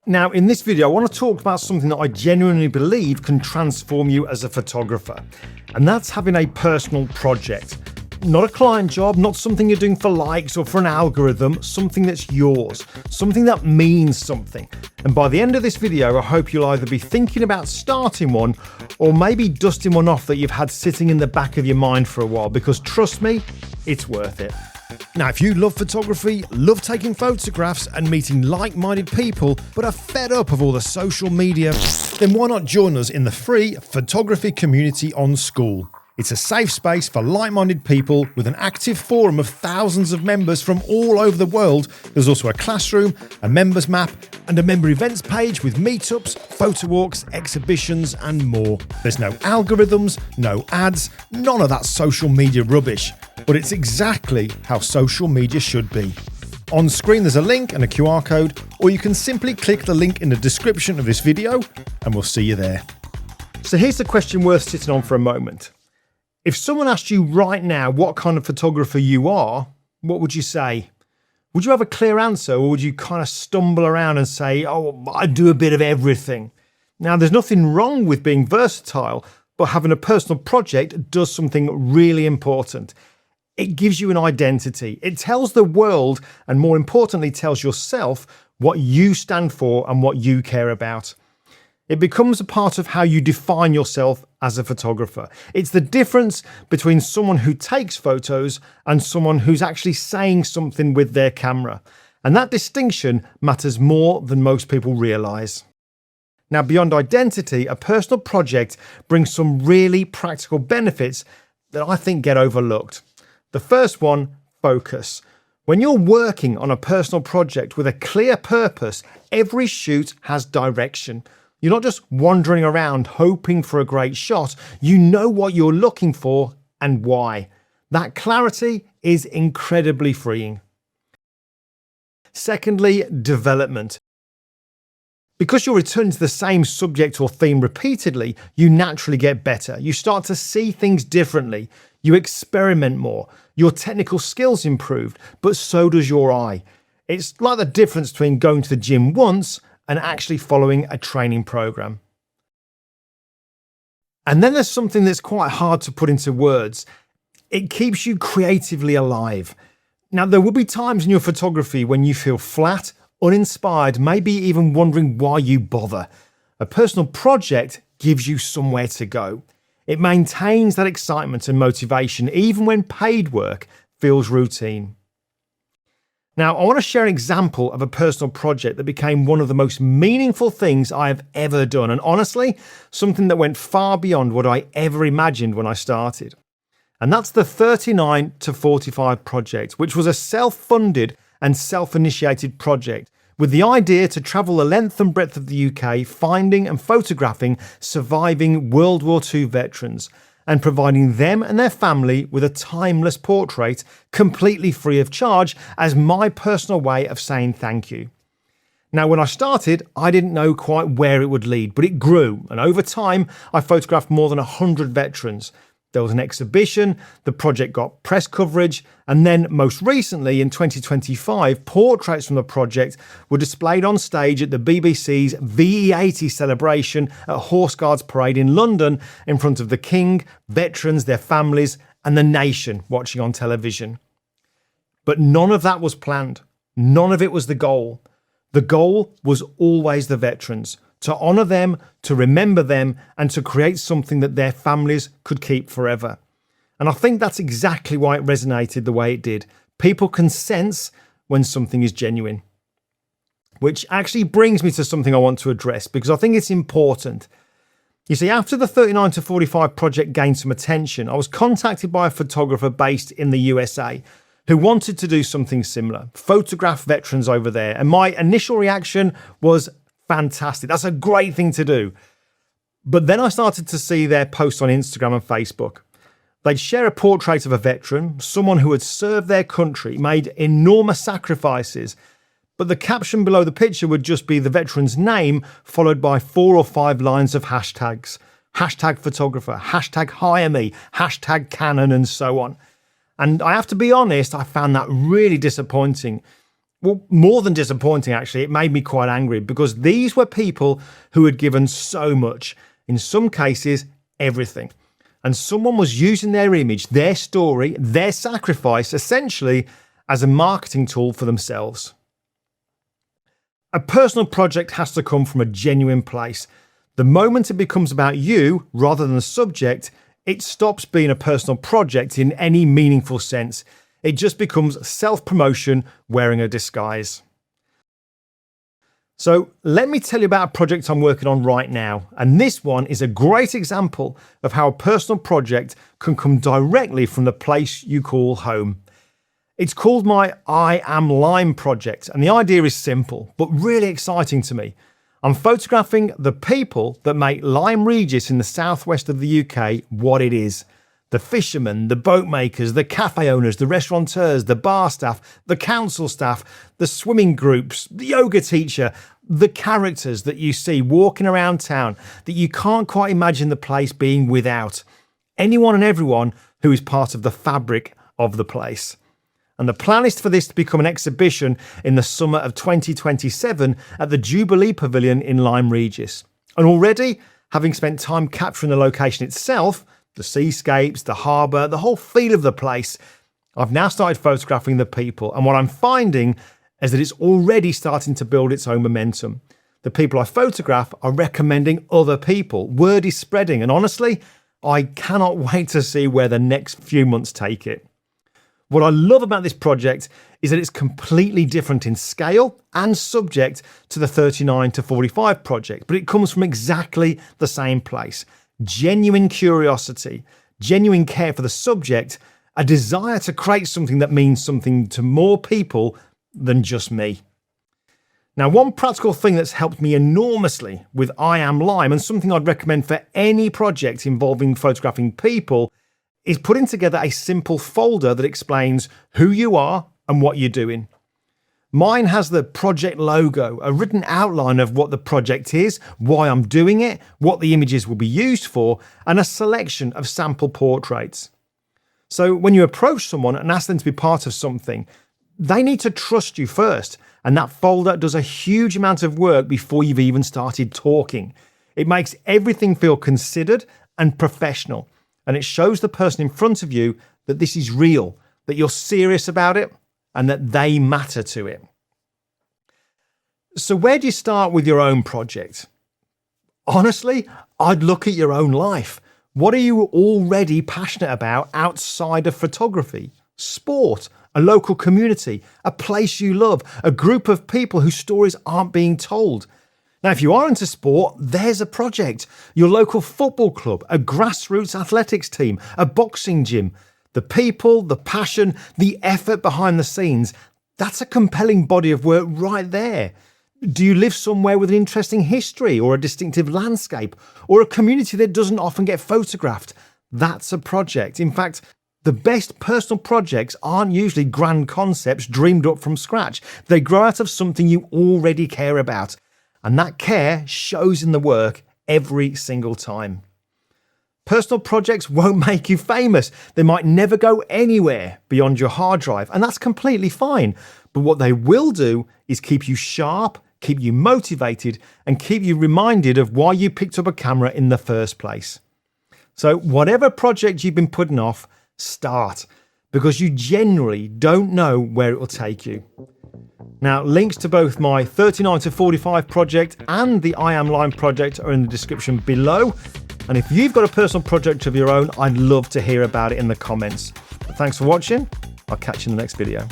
Now, in this video, I want to talk about something that I genuinely believe can transform you as a photographer, and that's having a personal project. Not a client job, not something you're doing for likes or for an algorithm, something that's yours, something that means something. And by the end of this video, I hope you'll either be thinking about starting one or maybe dusting one off that you've had sitting in the back of your mind for a while, because trust me, it's worth it. Now, if you love photography, love taking photographs and meeting like-minded people, but are fed up of all the social media, then why not join us in the free photography community on School? It's a safe space for like-minded people with an active forum of thousands of members from all over the world. There's also a classroom, a members map, and a member events page with meetups, photo walks, exhibitions, and more. There's no algorithms, no ads, none of that social media rubbish. But it's exactly how social media should be. On screen there's a link and a QR code, or you can simply click the link in the description of this video and we'll see you there. So here's the question worth sitting on for a moment. If someone asked you right now what kind of photographer you are, what would you say? Would you have a clear answer, or would you kind of stumble around and say, oh, I do a bit of everything? Now, there's nothing wrong with being versatile, but having a personal project does something really important. It gives you an identity. It tells the world, and more importantly, tells yourself what you stand for and what you care about. It becomes a part of how you define yourself as a photographer. It's the difference between someone who takes photos and someone who's actually saying something with their camera. And that distinction matters more than most people realize. Now, beyond identity, a personal project brings some really practical benefits that I think get overlooked. The first one, focus. When you're working on a personal project with a clear purpose, every shoot has direction. You're not just wandering around hoping for a great shot. You know what you're looking for and why. That clarity is incredibly freeing. Secondly, development. Because you're returning to the same subject or theme repeatedly, you naturally get better. You start to see things differently. You experiment more. Your technical skills improved, but so does your eye. It's like the difference between going to the gym once and actually following a training program. And then there's something that's quite hard to put into words. It keeps you creatively alive. Now, there will be times in your photography when you feel flat, uninspired, maybe even wondering why you bother. A personal project gives you somewhere to go. It maintains that excitement and motivation even when paid work feels routine. Now, I want to share an example of a personal project that became one of the most meaningful things I have ever done, and honestly, something that went far beyond what I ever imagined when I started. And that's the 39 to 45 project, which was a self-funded and self-initiated project with the idea to travel the length and breadth of the UK, finding and photographing surviving World War II veterans and providing them and their family with a timeless portrait completely free of charge as my personal way of saying thank you. Now, when I started, I didn't know quite where it would lead, but it grew, and over time I photographed more than 100 veterans. There was an exhibition, the project got press coverage, and then most recently in 2025, portraits from the project were displayed on stage at the BBC's VE80 celebration at Horse Guards Parade in London in front of the King, veterans, their families, and the nation watching on television. But none of that was planned. None of it was the goal. The goal was always the veterans. To honour them, to remember them, and to create something that their families could keep forever. And I think that's exactly why it resonated the way it did. People can sense when something is genuine. Which actually brings me to something I want to address, because I think it's important. You see, after the 39 to 45 project gained some attention, I was contacted by a photographer based in the USA who wanted to do something similar, photograph veterans over there. And my initial reaction was, fantastic. That's a great thing to do. But then I started to see their posts on Instagram and Facebook. They'd share a portrait of a veteran, someone who had served their country, made enormous sacrifices. But the caption below the picture would just be the veteran's name, followed by 4 or 5 lines of hashtags. Hashtag photographer, hashtag hire me, hashtag Canon, and so on. And I have to be honest, I found that really disappointing. Well, more than disappointing, actually, it made me quite angry because these were people who had given so much, in some cases, everything. And someone was using their image, their story, their sacrifice, essentially as a marketing tool for themselves. A personal project has to come from a genuine place. The moment it becomes about you rather than the subject, it stops being a personal project in any meaningful sense. It just becomes self-promotion wearing a disguise. So let me tell you about a project I'm working on right now. And this one is a great example of how a personal project can come directly from the place you call home. It's called my Am Lyme project. And the idea is simple, but really exciting to me. I'm photographing the people that make Lyme Regis in the southwest of the UK what it is. The fishermen, the boat makers, the cafe owners, the restaurateurs, the bar staff, the council staff, the swimming groups, the yoga teacher, the characters that you see walking around town that you can't quite imagine the place being without. Anyone and everyone who is part of the fabric of the place. And the plan is for this to become an exhibition in the summer of 2027 at the Jubilee Pavilion in Lyme Regis. And already, having spent time capturing the location itself, the seascapes, the harbour, the whole feel of the place, I've now started photographing the people. And what I'm finding is that it's already starting to build its own momentum. The people I photograph are recommending other people. Word is spreading. And honestly, I cannot wait to see where the next few months take it. What I love about this project is that it's completely different in scale and subject to the 39 to 45 project, but it comes from exactly the same place. Genuine curiosity, genuine care for the subject, a desire to create something that means something to more people than just me. Now, one practical thing that's helped me enormously with I Am Lyme, and something I'd recommend for any project involving photographing people, is putting together a simple folder that explains who you are and what you're doing. Mine has the project logo, a written outline of what the project is, why I'm doing it, what the images will be used for, and a selection of sample portraits. So when you approach someone and ask them to be part of something, they need to trust you first, and that folder does a huge amount of work before you've even started talking. It makes everything feel considered and professional. And it shows the person in front of you that this is real, that you're serious about it, and that they matter to it. So where do you start with your own project? Honestly, I'd look at your own life. What are you already passionate about outside of photography? Sport, a local community, a place you love, a group of people whose stories aren't being told. Now, if you are into sport, there's a project. Your local football club, a grassroots athletics team, a boxing gym. The people, the passion, the effort behind the scenes, that's a compelling body of work right there. Do you live somewhere with an interesting history or a distinctive landscape or a community that doesn't often get photographed? That's a project. In fact, the best personal projects aren't usually grand concepts dreamed up from scratch. They grow out of something you already care about. And that care shows in the work every single time. Personal projects won't make you famous. They might never go anywhere beyond your hard drive, and that's completely fine. But what they will do is keep you sharp, keep you motivated, and keep you reminded of why you picked up a camera in the first place. So whatever project you've been putting off, start, because you generally don't know where it will take you. Now, links to both my 39 to 45 project and the I Am Lyme project are in the description below. And if you've got a personal project of your own, I'd love to hear about it in the comments. But thanks for watching. I'll catch you in the next video.